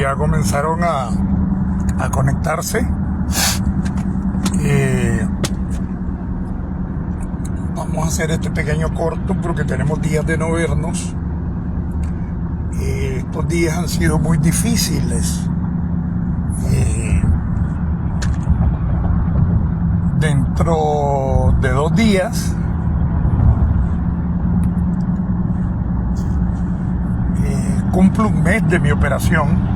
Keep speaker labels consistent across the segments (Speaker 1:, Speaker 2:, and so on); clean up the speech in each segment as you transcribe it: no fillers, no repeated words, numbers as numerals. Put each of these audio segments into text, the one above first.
Speaker 1: ya comenzaron a conectarse. Vamos a hacer este pequeño corto porque tenemos días de no vernos. Estos días han sido muy difíciles. Dentro de 2 días cumplo un mes de mi operación.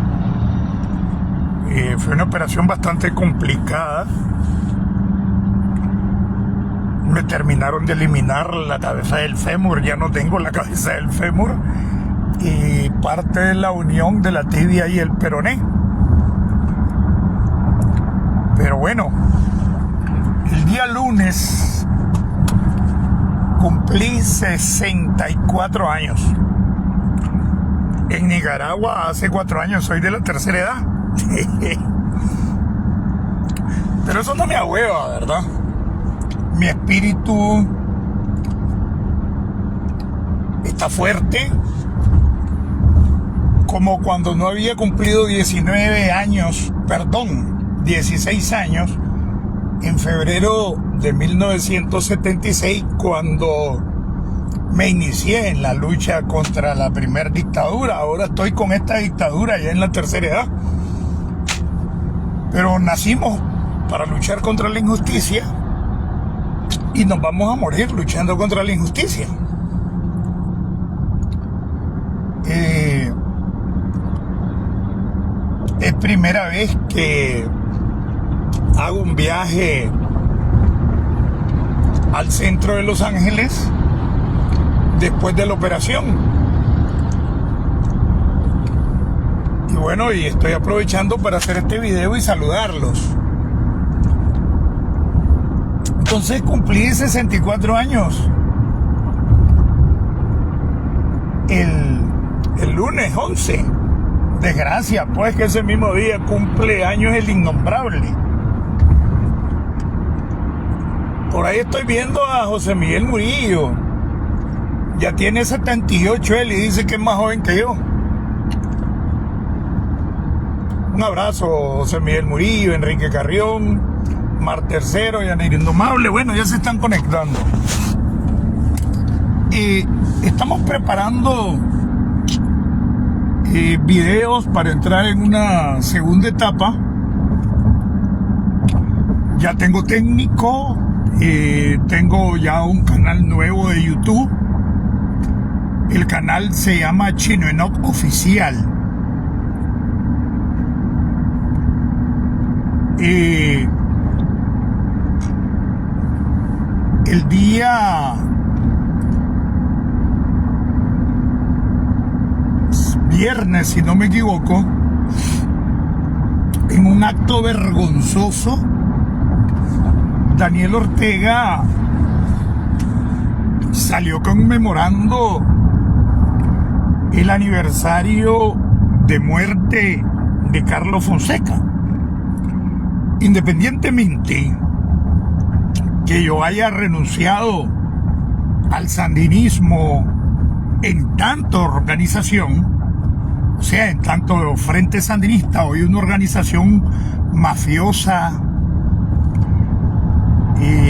Speaker 1: Fue una operación bastante complicada. Me terminaron de eliminar la cabeza del fémur, ya no tengo la cabeza del fémur, y parte de la unión de la tibia y el peroné. Pero bueno, el día lunes cumplí 64 años. En Nicaragua hace 4 años soy de la tercera edad. Pero eso no me ahueva, ¿verdad? Mi espíritu está fuerte, como cuando no había cumplido 16 años, en febrero de 1976, cuando me inicié en la lucha contra la primera dictadura. Ahora estoy con esta dictadura ya en la tercera edad. Pero nacimos para luchar contra la injusticia y nos vamos a morir luchando contra la injusticia. Es primera vez que hago un viaje al centro de Los Ángeles después de la operación. Y bueno, y estoy aprovechando para hacer este video y saludarlos. Entonces cumplí 64 años. El lunes 11. Desgracia, pues, que ese mismo día cumple años el innombrable. Por ahí estoy viendo a José Miguel Murillo. Ya tiene 78 él y dice que es más joven que yo. Un abrazo, José Miguel Murillo, Enrique Carrión, Mar Tercero, Yaneir Indomable. Bueno, ya se están conectando. Estamos preparando videos para entrar en una segunda etapa. Ya tengo técnico, tengo ya un canal nuevo de YouTube. El canal se llama Chino Enoch Oficial. El día viernes, si no me equivoco, en un acto vergonzoso, Daniel Ortega salió conmemorando el aniversario de muerte de Carlos Fonseca. Independientemente que yo haya renunciado al sandinismo en tanto organización, o sea, en tanto Frente Sandinista, hoy una organización mafiosa,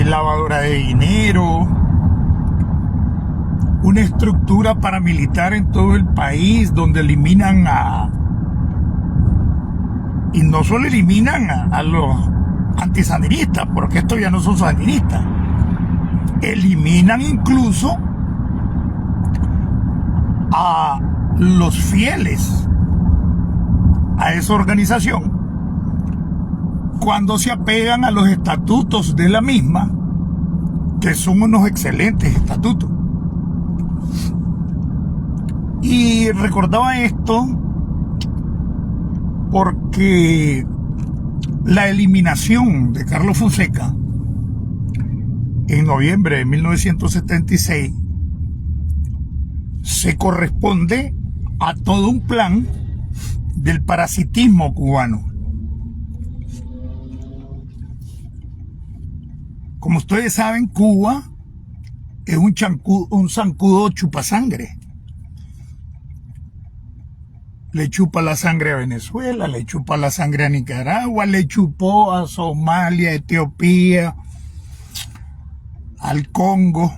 Speaker 1: lavadora de dinero, una estructura paramilitar en todo el país donde eliminan y no solo eliminan a los antisandinistas, porque estos ya no son sandinistas, eliminan incluso a los fieles a esa organización cuando se apegan a los estatutos de la misma, que son unos excelentes estatutos. Y recordaba esto porque la eliminación de Carlos Fonseca en noviembre de 1976 se corresponde a todo un plan del parasitismo cubano. Como ustedes saben, Cuba es un zancudo chupasangre. le chupa la sangre a Venezuela, le chupa la sangre a Nicaragua, le chupó a Somalia, Etiopía, al Congo.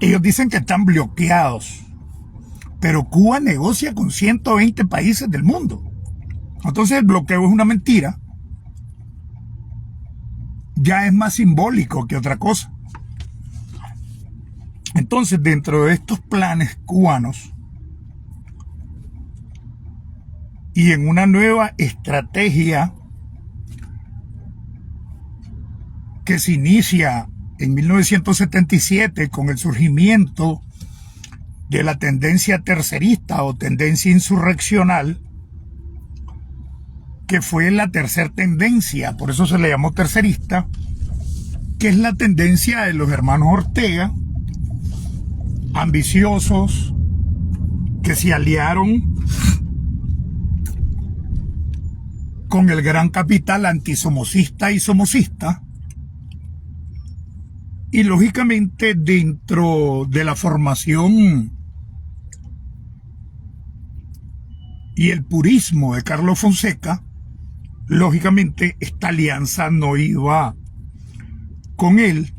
Speaker 1: Ellos dicen que están bloqueados, pero Cuba negocia con 120 países del mundo. Entonces el bloqueo es una mentira. Ya es más simbólico que otra cosa. Entonces, dentro de estos planes cubanos y en una nueva estrategia que se inicia en 1977 con el surgimiento de la tendencia tercerista o tendencia insurreccional, que fue la tercera tendencia, por eso se le llamó tercerista, que es la tendencia de los hermanos Ortega, ambiciosos, que se aliaron con el gran capital antisomocista y somocista, y lógicamente dentro de la formación y el purismo de Carlos Fonseca, lógicamente esta alianza no iba con él.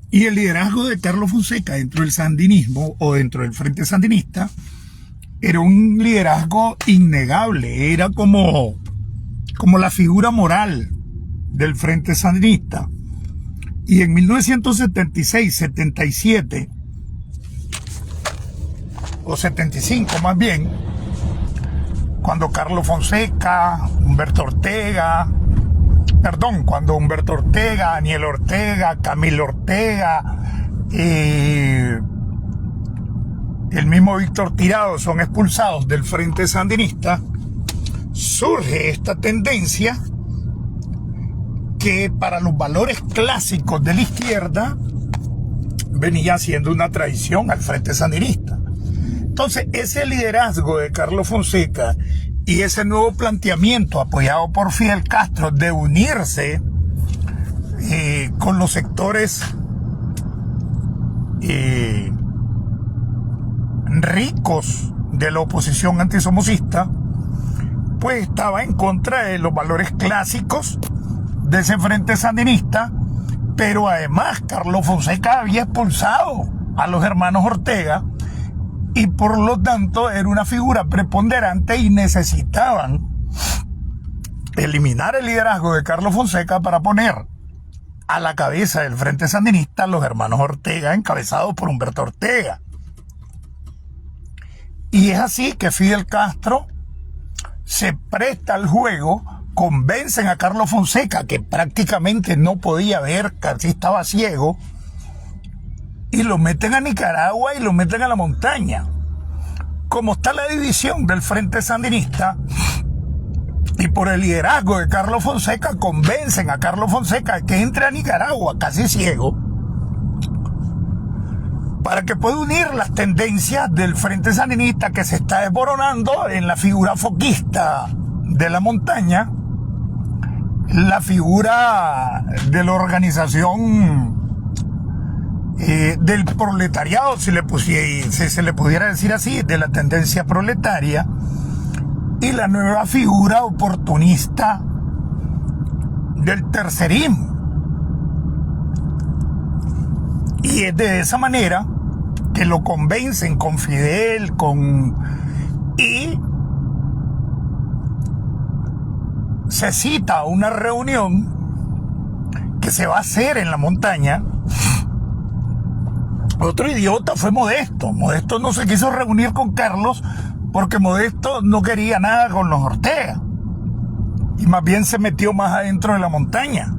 Speaker 1: Y el liderazgo de Carlos Fonseca dentro del sandinismo o dentro del Frente Sandinista era un liderazgo innegable, era como la figura moral del Frente Sandinista. Y en 1976, 77 o 75 más bien, cuando Humberto Ortega, Daniel Ortega, Camilo Ortega, el mismo Víctor Tirado son expulsados del Frente Sandinista, surge esta tendencia que para los valores clásicos de la izquierda venía siendo una traición al Frente Sandinista. Entonces, ese liderazgo de Carlos Fonseca y ese nuevo planteamiento apoyado por Fidel Castro de unirse con los sectores ricos de la oposición antisomocista, pues estaba en contra de los valores clásicos de ese Frente Sandinista, pero además Carlos Fonseca había expulsado a los hermanos Ortega y por lo tanto era una figura preponderante y necesitaban eliminar el liderazgo de Carlos Fonseca para poner a la cabeza del Frente Sandinista a los hermanos Ortega, encabezados por Humberto Ortega. Y es así que Fidel Castro se presta al juego, convencen a Carlos Fonseca, que prácticamente no podía ver, casi estaba ciego, y lo meten a Nicaragua y lo meten a la montaña. Como está la división del Frente Sandinista, y por el liderazgo de Carlos Fonseca, convencen a Carlos Fonseca que entre a Nicaragua, casi ciego, para que pueda unir las tendencias del Frente Sandinista que se está desboronando en la figura foquista de la montaña, la figura de la organización del proletariado, si se le pudiera decir así, de la tendencia proletaria, y la nueva figura oportunista del tercerismo. Y es de esa manera que lo convencen con Fidel, y se cita una reunión que se va a hacer en la montaña. Otro idiota fue Modesto. Modesto no se quiso reunir con Carlos porque Modesto no quería nada con los Ortega y más bien se metió más adentro de la montaña.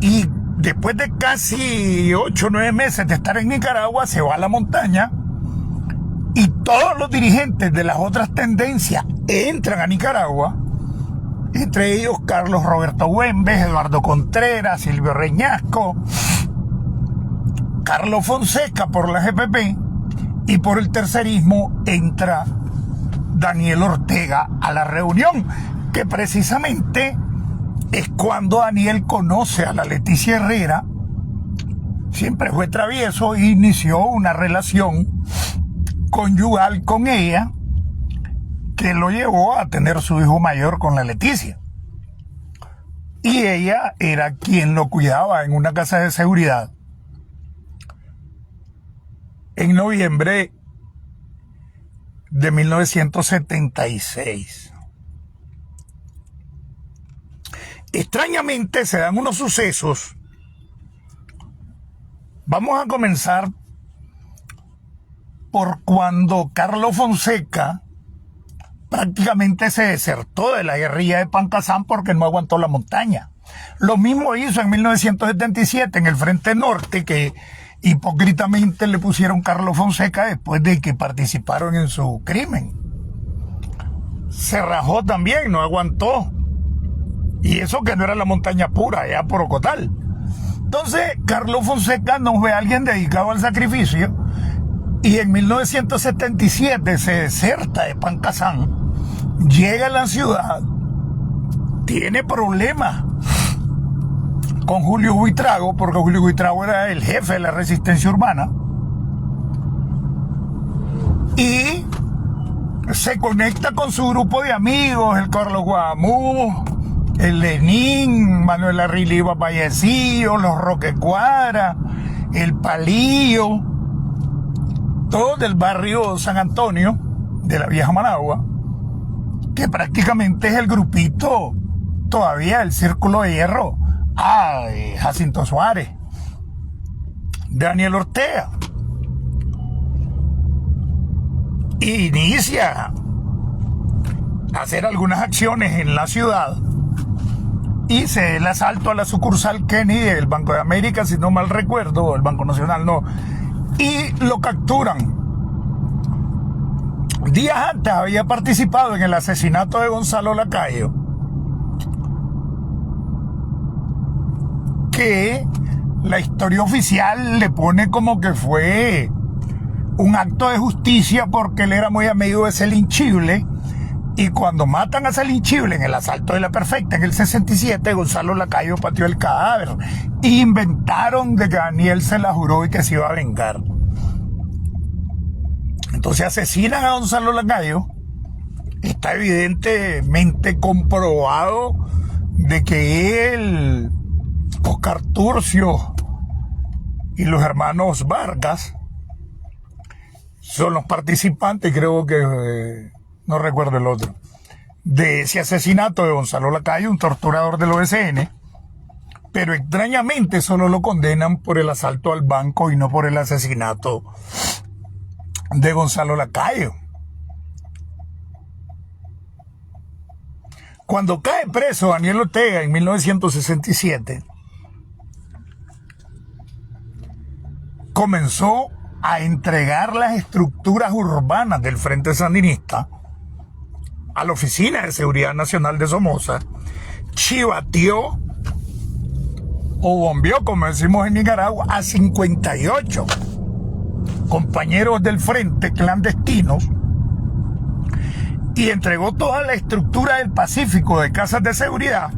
Speaker 1: Y después de casi 8 o 9 meses de estar en Nicaragua, se va a la montaña y todos los dirigentes de las otras tendencias entran a Nicaragua, entre ellos Carlos Roberto Güemes, Eduardo Contreras, Silvio Reñasco, Carlos Fonseca por la GPP, y por el tercerismo entra Daniel Ortega a la reunión, que precisamente es cuando Daniel conoce a la Leticia Herrera siempre fue travieso e inició una relación conyugal con ella que lo llevó a tener su hijo mayor con la Leticia. Y ella era quien lo cuidaba en una casa de seguridad en noviembre de 1976. Extrañamente se dan unos sucesos. Vamos a comenzar por cuando Carlos Fonseca prácticamente se desertó de la guerrilla de Pancasán porque no aguantó la montaña. Lo mismo hizo en 1977 en el Frente Norte, que hipócritamente le pusieron Carlos Fonseca después de que participaron en su crimen. Se rajó también, no aguantó. Y eso que no era la montaña pura, allá por Ocotal. Entonces, Carlos Fonseca nos ve a alguien dedicado al sacrificio y en 1977 se deserta de Pancasán, llega a la ciudad, tiene problemas con Julio Buitrago, porque Julio Buitrago era el jefe de la resistencia urbana, y se conecta con su grupo de amigos, el Carlos Guamú, el Lenín, Manuel Arriliva Vallecillo, los Roque Cuadra, el Palillo, todos del barrio San Antonio, de la vieja Managua, que prácticamente es el grupito todavía del Círculo de Hierro, de Jacinto Suárez, Daniel Ortega. Inicia a hacer algunas acciones en la ciudad y se da el asalto a la sucursal Kennedy del Banco de América, si no mal recuerdo, el Banco Nacional no, y lo capturan. Días antes había participado en el asesinato de Gonzalo Lacayo, que la historia oficial le pone como que fue un acto de justicia porque él era muy amigo de Celín Chible, y cuando matan a Celín Chible en el asalto de la Perfecta en el 67, Gonzalo Lacayo pateó el cadáver. Inventaron de que Daniel se la juró y que se iba a vengar. Entonces asesinan a Gonzalo Lacayo. Está evidentemente comprobado de que él, Oscar Turcio y los hermanos Vargas son los participantes, creo que no recuerdo el otro, de ese asesinato de Gonzalo Lacayo, un torturador del OSN, pero extrañamente solo lo condenan por el asalto al banco y no por el asesinato de Gonzalo Lacayo. Cuando cae preso Daniel Ortega en 1967, comenzó a entregar las estructuras urbanas del Frente Sandinista a la Oficina de Seguridad Nacional de Somoza, chivateó o bombeó, como decimos en Nicaragua, a 58 compañeros del Frente clandestinos y entregó toda la estructura del Pacífico de casas de seguridad,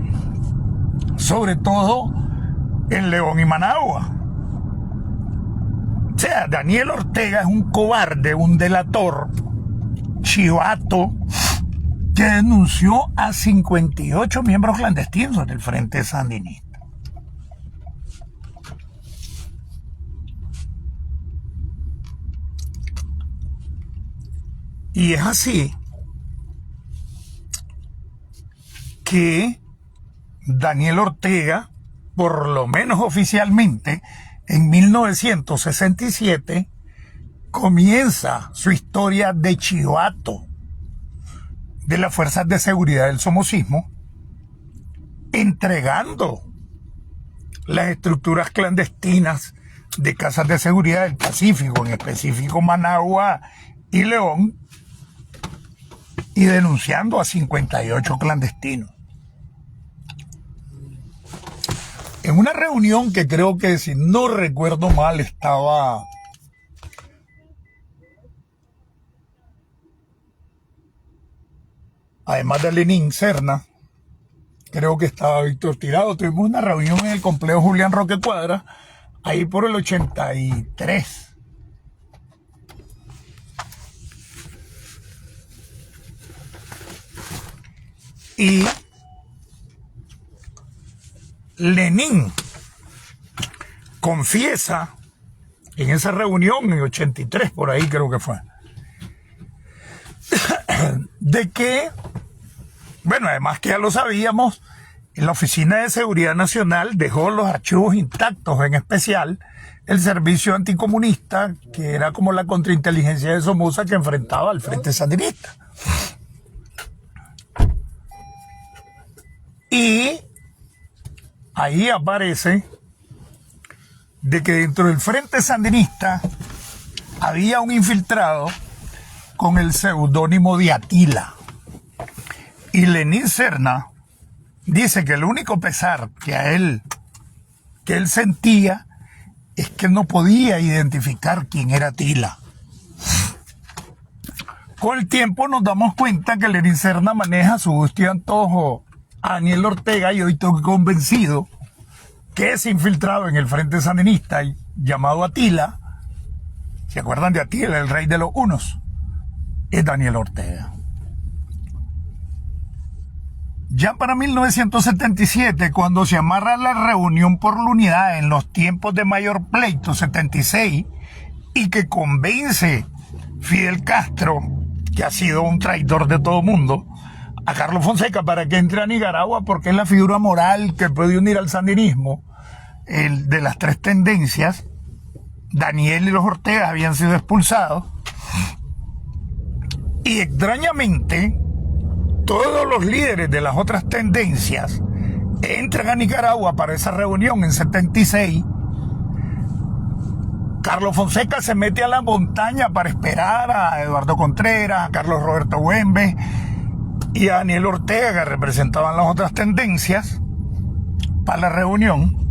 Speaker 1: sobre todo en León y Managua. O sea, Daniel Ortega es un cobarde, un delator, chivato, que denunció a 58 miembros clandestinos del Frente Sandinista. Y es así que Daniel Ortega, por lo menos oficialmente, en 1967, comienza su historia de chivato de las fuerzas de seguridad del somocismo, entregando las estructuras clandestinas de casas de seguridad del Pacífico, en específico Managua y León, y denunciando a 58 clandestinos. En una reunión que creo que, si no recuerdo mal, estaba además de Lenín Serna, creo que estaba Víctor Tirado. Tuvimos una reunión en el complejo Julián Roque Cuadra, ahí por el 83. Y Lenin confiesa en esa reunión en el 83, por ahí creo que fue, de que, bueno, además que ya lo sabíamos, la Oficina de Seguridad Nacional dejó los archivos intactos, en especial el servicio anticomunista, que era como la contrainteligencia de Somoza que enfrentaba al Frente Sandinista. Y ahí aparece de que dentro del Frente Sandinista había un infiltrado con el seudónimo de Atila. Y Lenín Serna dice que el único pesar que él sentía es que no podía identificar quién era Atila. Con el tiempo nos damos cuenta que Lenín Serna maneja su gusto y antojo a Daniel Ortega, y hoy estoy convencido que ese infiltrado en el Frente Sandinista llamado Atila, ¿se acuerdan de Atila, el rey de los hunos? Es Daniel Ortega. Ya para 1977, cuando se amarra la reunión por la unidad en los tiempos de mayor pleito, 76, y que convence Fidel Castro, que ha sido un traidor de todo mundo, a Carlos Fonseca para que entre a Nicaragua, porque es la figura moral que puede unir al sandinismo, el de las tres tendencias. Daniel y los Ortegas habían sido expulsados, y extrañamente todos los líderes de las otras tendencias entran a Nicaragua para esa reunión en 76. Carlos Fonseca se mete a la montaña para esperar a Eduardo Contreras, a Carlos Roberto Güembe y a Daniel Ortega, que representaban las otras tendencias, para la reunión.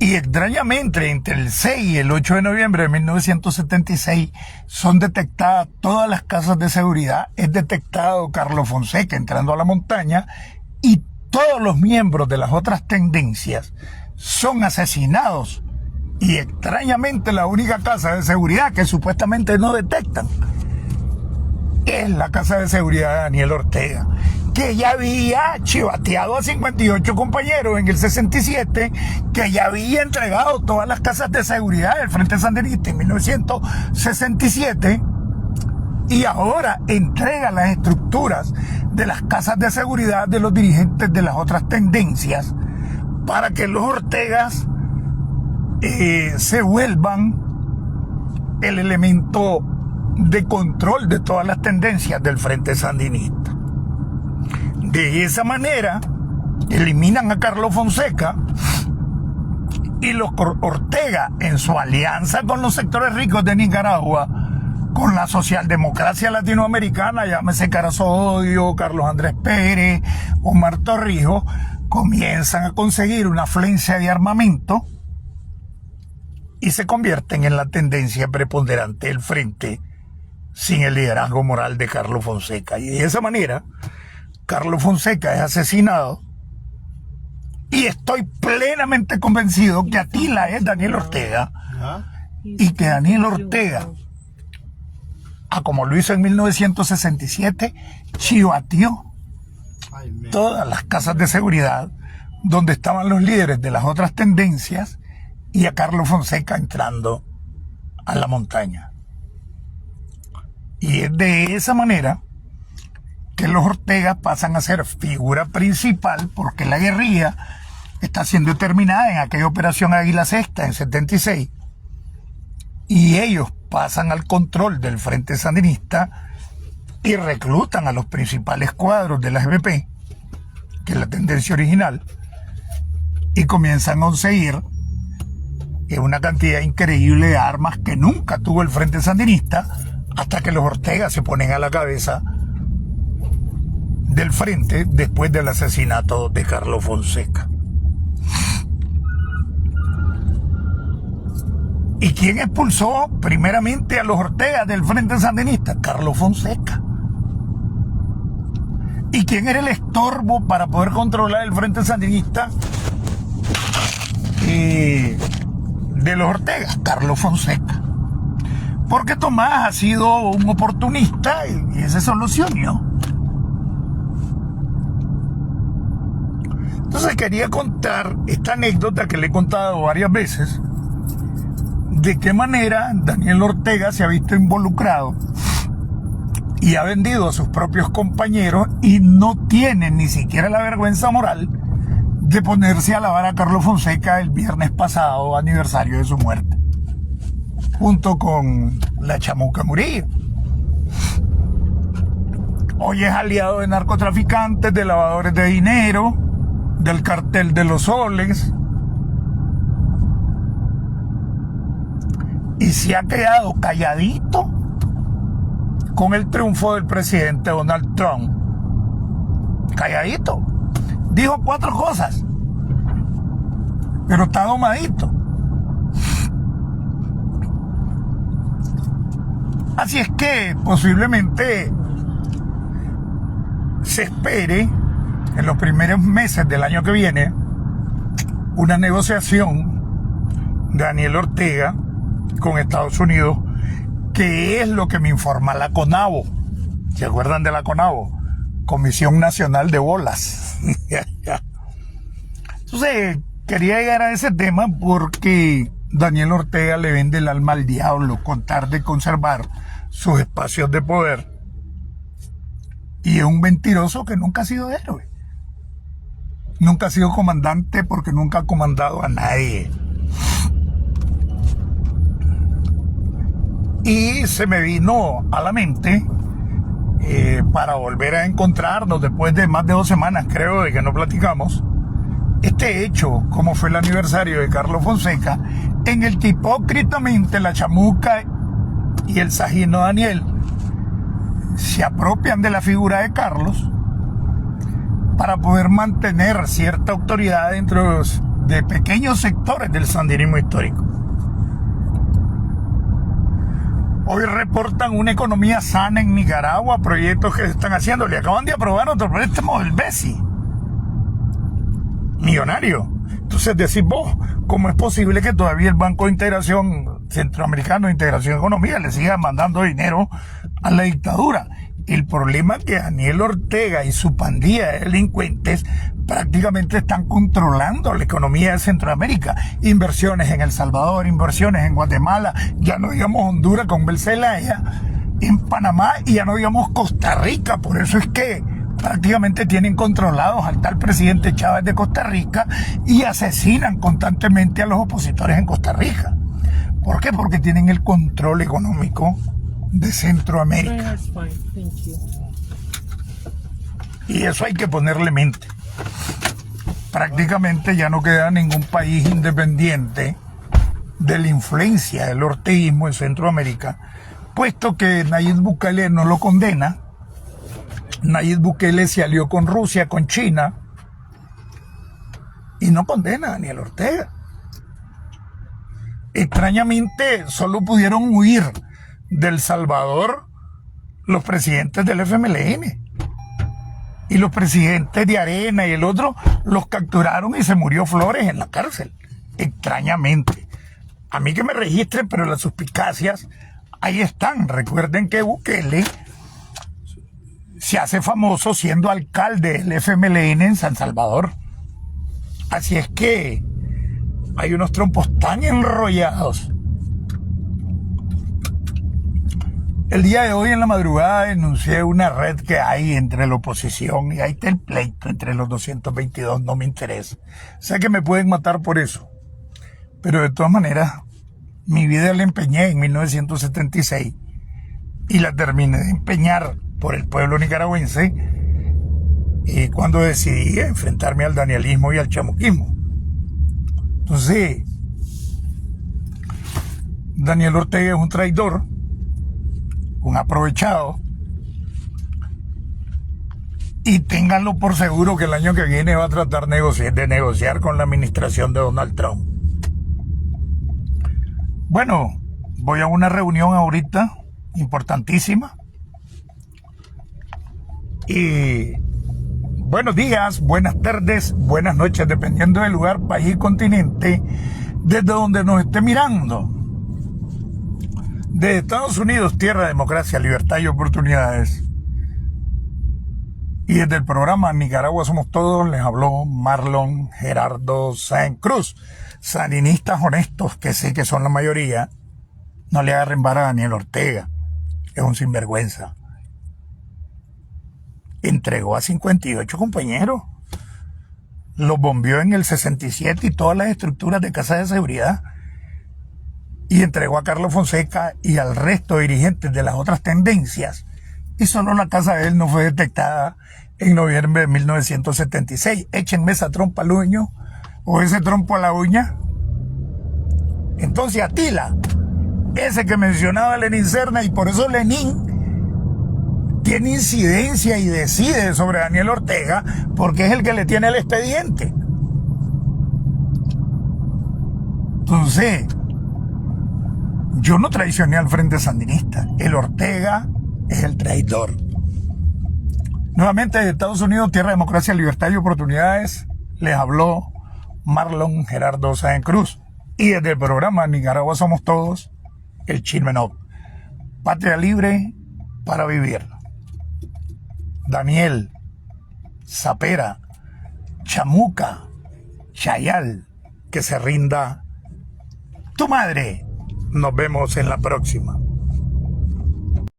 Speaker 1: Y extrañamente, entre el 6 y el 8 de noviembre de 1976, son detectadas todas las casas de seguridad. Es detectado Carlos Fonseca entrando a la montaña, y todos los miembros de las otras tendencias son asesinados. Y extrañamente la única casa de seguridad que supuestamente no detectan es la casa de seguridad de Daniel Ortega, que ya había chivateado a 58 compañeros en el 67, que ya había entregado todas las casas de seguridad del Frente Sandinista en 1967, y ahora entrega las estructuras de las casas de seguridad de los dirigentes de las otras tendencias para que los Ortegas se vuelvan el elemento de control de todas las tendencias del Frente Sandinista. De esa manera eliminan a Carlos Fonseca, y los Ortega, en su alianza con los sectores ricos de Nicaragua, con la socialdemocracia latinoamericana, llámese Carazo Odio, Carlos Andrés Pérez, Omar Torrijos, comienzan a conseguir una afluencia de armamento y se convierten en la tendencia preponderante del frente, sin el liderazgo moral de Carlos Fonseca. Y de esa manera Carlos Fonseca es asesinado, y estoy plenamente convencido que Atila es Daniel Ortega, y que Daniel Ortega, como lo hizo en 1967, chivateó todas las casas de seguridad donde estaban los líderes de las otras tendencias, y a Carlos Fonseca entrando a la montaña. Y es de esa manera que los Ortegas pasan a ser figura principal, porque la guerrilla está siendo terminada en aquella operación Águila Sexta en 76, y ellos pasan al control del Frente Sandinista y reclutan a los principales cuadros de la FPP, que es la tendencia original, y comienzan a conseguir una cantidad increíble de armas que nunca tuvo el Frente Sandinista, hasta que los Ortegas se ponen a la cabeza del frente después del asesinato de Carlos Fonseca. ¿Y quién expulsó primeramente a los Ortegas del Frente Sandinista? Carlos Fonseca. ¿Y quién era el estorbo para poder controlar el Frente Sandinista? de los Ortega, Carlos Fonseca. Porque Tomás ha sido un oportunista y ese se solucionó. Entonces quería contar esta anécdota que le he contado varias veces, de qué manera Daniel Ortega se ha visto involucrado y ha vendido a sus propios compañeros y no tiene ni siquiera la vergüenza moral de ponerse a alabar a Carlos Fonseca el viernes pasado, aniversario de su muerte, junto con la Chamuca Murillo. Hoy es aliado de narcotraficantes, de lavadores de dinero, del cartel de los soles, y se ha quedado calladito con el triunfo del presidente Donald Trump. Calladito. Dijo 4 cosas, pero está domadito. Así es que posiblemente se espere en los primeros meses del año que viene una negociación de Daniel Ortega con Estados Unidos, que es lo que me informa la CONABO. ¿Se acuerdan de la CONABO? Comisión Nacional de Bolas. Entonces, quería llegar a ese tema porque Daniel Ortega le vende el alma al diablo con tal de conservar sus espacios de poder. Y es un mentiroso que nunca ha sido héroe. Nunca ha sido comandante porque nunca ha comandado a nadie. Y se me vino a la mente, para volver a encontrarnos después de más de 2 semanas, creo, de que no platicamos, este hecho, como fue el aniversario de Carlos Fonseca, en el que hipócritamente la Chamuca y el Sagino Daniel se apropian de la figura de Carlos para poder mantener cierta autoridad dentro de pequeños sectores del sandinismo histórico. Hoy reportan una economía sana en Nicaragua, proyectos que se están haciendo. Le acaban de aprobar otro préstamo del BESI. Millonario. Entonces decís vos, ¿cómo es posible que todavía el Banco de Integración Centroamericano de Integración y Economía le siga mandando dinero a la dictadura? El problema es que Daniel Ortega y su pandilla de delincuentes prácticamente están controlando la economía de Centroamérica. Inversiones en El Salvador, inversiones en Guatemala, ya no digamos Honduras con Belcelaya, en Panamá, y ya no digamos Costa Rica. Por eso es que prácticamente tienen controlados al tal presidente Chávez de Costa Rica y asesinan constantemente a los opositores en Costa Rica. ¿Por qué? Porque tienen el control económico de Centroamérica. Y eso hay que ponerle mente. Prácticamente ya no queda ningún país independiente de la influencia del orteguismo en Centroamérica, puesto que Nayib Bukele no lo condena. Nayib Bukele se alió con Rusia, con China, y no condena a Daniel Ortega. Extrañamente, solo pudieron huir del Salvador los presidentes del FMLN. Y los presidentes de Arena y el otro los capturaron y se murió Flores en la cárcel. Extrañamente. A mí que me registren, pero las suspicacias ahí están. Recuerden que Bukele se hace famoso siendo alcalde del FMLN en San Salvador. Así es que hay unos trompos tan enrollados. El día de hoy en la madrugada denuncié una red que hay entre la oposición y ahí está el pleito entre los 222, no me interesa. Sé que me pueden matar por eso, pero de todas maneras mi vida la empeñé en 1976 y la terminé de empeñar por el pueblo nicaragüense cuando decidí enfrentarme al danielismo y al chamuquismo. Entonces, Daniel Ortega es un traidor, un aprovechado, y ténganlo por seguro que el año que viene va a tratar de negociar con la administración de Donald Trump. Bueno, voy a una reunión ahorita importantísima y buenos días, buenas tardes, buenas noches, dependiendo del lugar, país y continente, desde donde nos esté mirando. De Estados Unidos, tierra de democracia, libertad y oportunidades. Y desde el programa Nicaragua Somos Todos, les habló Marlon Gerardo Sáenz Cruz. Sandinistas honestos, que sé que son la mayoría, no le agarren vara a Daniel Ortega. Es un sinvergüenza. Entregó a 58 compañeros. Los bombeó en el 67 y todas las estructuras de casa de seguridad. Y entregó a Carlos Fonseca y al resto de dirigentes de las otras tendencias. Y solo la casa de él no fue detectada en noviembre de 1976. Échenme esa trompa al uño o ese trompo a la uña. Entonces Atila, ese que mencionaba Lenín Serna, y por eso Lenín tiene incidencia y decide sobre Daniel Ortega, porque es el que le tiene el expediente. Entonces, yo no traicioné al Frente Sandinista. El Ortega es el traidor. Nuevamente de Estados Unidos, tierra de democracia, libertad y oportunidades, les habló Marlon Gerardo Sáenz Cruz. Y desde el programa Nicaragua Somos Todos, el Chilmenov. Patria libre para vivir. Daniel, Zapera, Chamuca, Chayal, que se rinda tu madre. Nos vemos en la próxima.